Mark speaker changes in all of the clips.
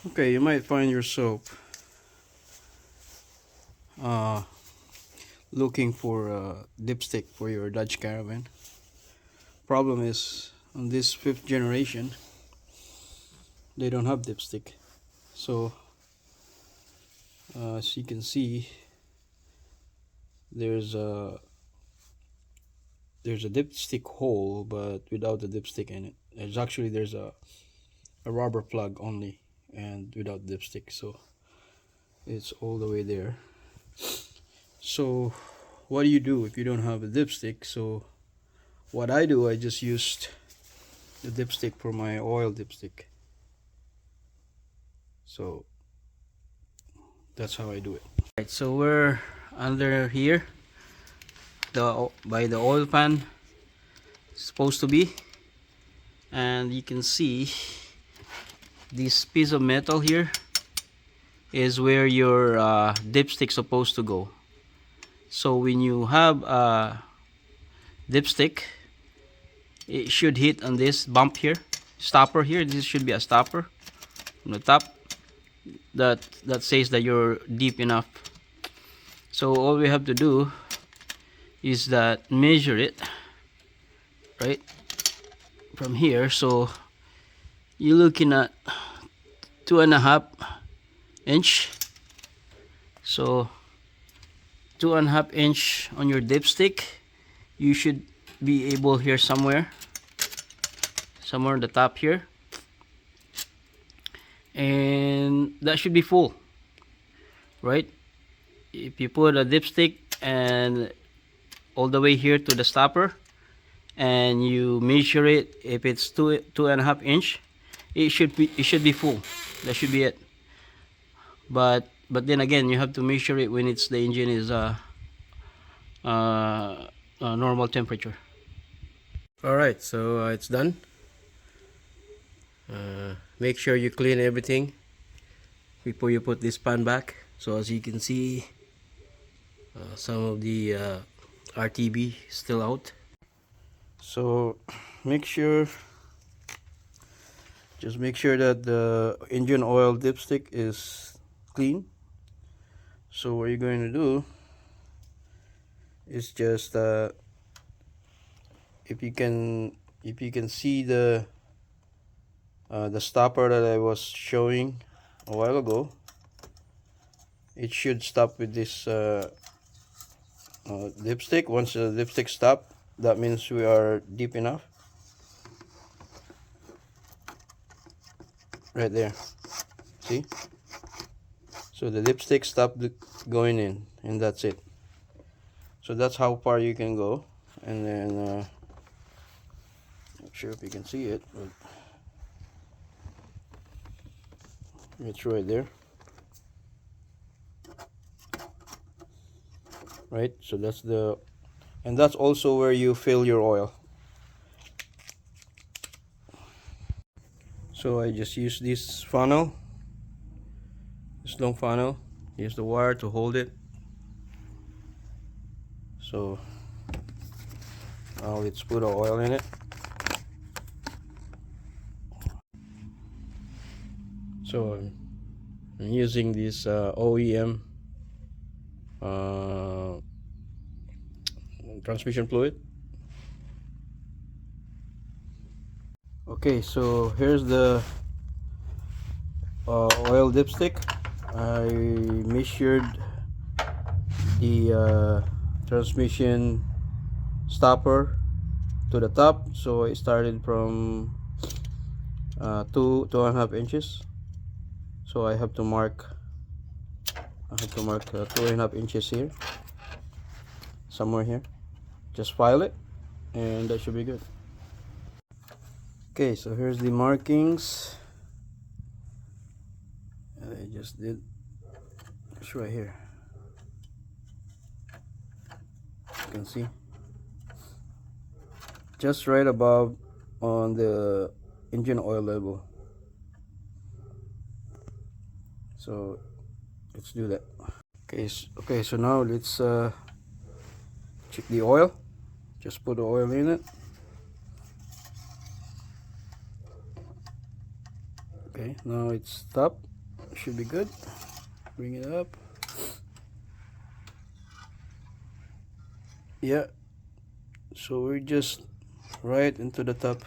Speaker 1: Okay, you might find yourself uh, looking for a dipstick for your Dodge Caravan. Problem is, on this 5th generation, they don't have dipstick. So, as you can see, there's a dipstick hole, but without the dipstick in it. There's a rubber plug only, and without dipstick. So it's all the way there. So what do you do if you don't have a dipstick? So what I do, I just used the dipstick for my oil dipstick. So that's how I do it. Right, so we're under here, by the oil pan supposed to be, and you can see this piece of metal here is where your dipstick supposed to go. So when you have a dipstick, it should hit on this bump here, stopper here. This should be a stopper on the top that says that you're deep enough. So all we have to do is that measure it right from here. So you're looking at 2.5 inch. So 2.5 inch on your dipstick. You should be able here somewhere on the top here, and that should be full, right? If you put a dipstick and all the way here to the stopper, and you measure it, if it's 2.5 inch, it should be full. That should be it. But then again, you have to measure it when the engine is normal temperature.
Speaker 2: Alright, so it's done. Make sure you clean everything before you put this pan back. So as you can see, some of the RTB is still out.
Speaker 1: So just make sure that the engine oil dipstick is clean. So what you're going to do is just if you can see the stopper that I was showing a while ago, it should stop with this dipstick. Once the dipstick stops, that means we are deep enough. Right there, see? So the dipstick stopped going in, and that's it. So that's how far you can go. And then not sure if you can see it, but it's right there. Right, so that's also where you fill your oil. So I just use this funnel, this long funnel. Use the wire to hold it. So now let's put our oil in it. So I'm using this OEM transmission fluid. Okay, so here's the oil dipstick. I measured the transmission stopper to the top, so I started from 2.5 inches. So I have to mark 2.5 inches here, somewhere here. Just file it, and that should be good. Okay, so here's the markings. I just did. It's right here. You can see, just right above on the engine oil level. So let's do that. Okay, so now let's check the oil. Just put the oil in it. Okay, now it's stopped. should be good. Bring it up. Yeah, so we're just right into the top,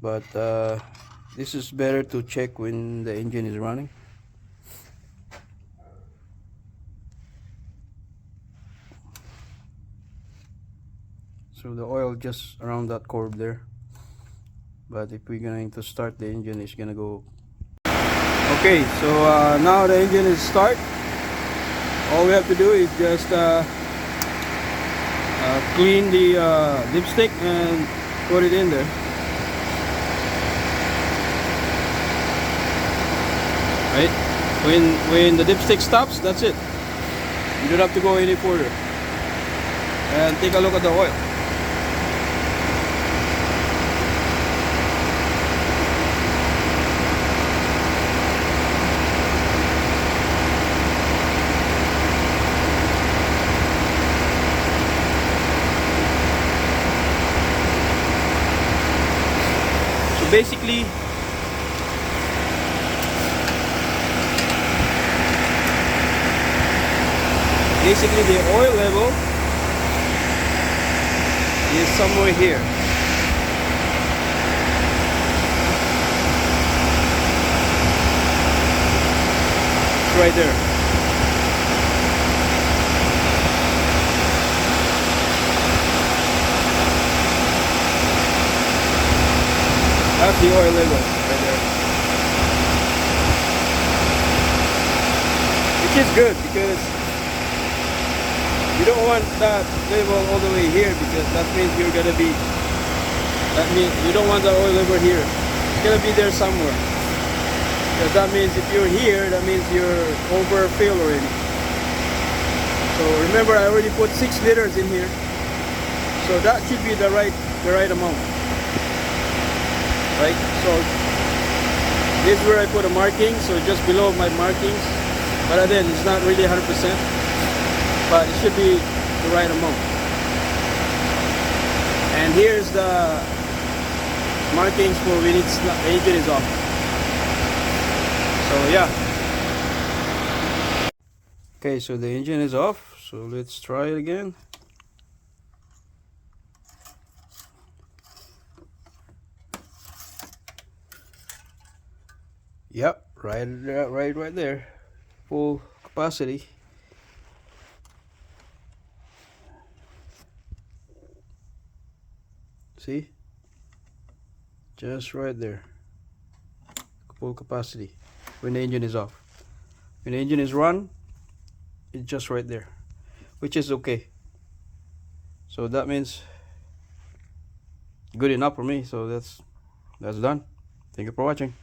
Speaker 1: but this is better to check when the engine is running. So the oil just around that curve there, but if we're going to start, the engine is gonna go. Okay, so now the engine is start. All we have to do is just clean the dipstick and put it in there. Right? When the dipstick stops, that's it. You don't have to go any further. And take a look at the oil. Basically, the oil level is somewhere here. It's right there. That's the oil level right there. Which is good, because you don't want that level all the way here, because that means you're gonna be, that means you don't want the oil level here. It's gonna be there somewhere. Because that means if you're here, that means you're overfill already. So remember, I already put 6 liters in here. So that should be the right amount. Right, so this is where I put a marking, so just below my markings, but then it's not really 100%, but it should be the right amount. And here's the markings for when it's not, the engine is off. So yeah. Okay, so the engine is off, so let's try it again. Yep, right there, full capacity. See, just right there, full capacity when the engine is off. When the engine is run, it's just right there, which is okay. So that means good enough for me. So that's done. Thank you for watching.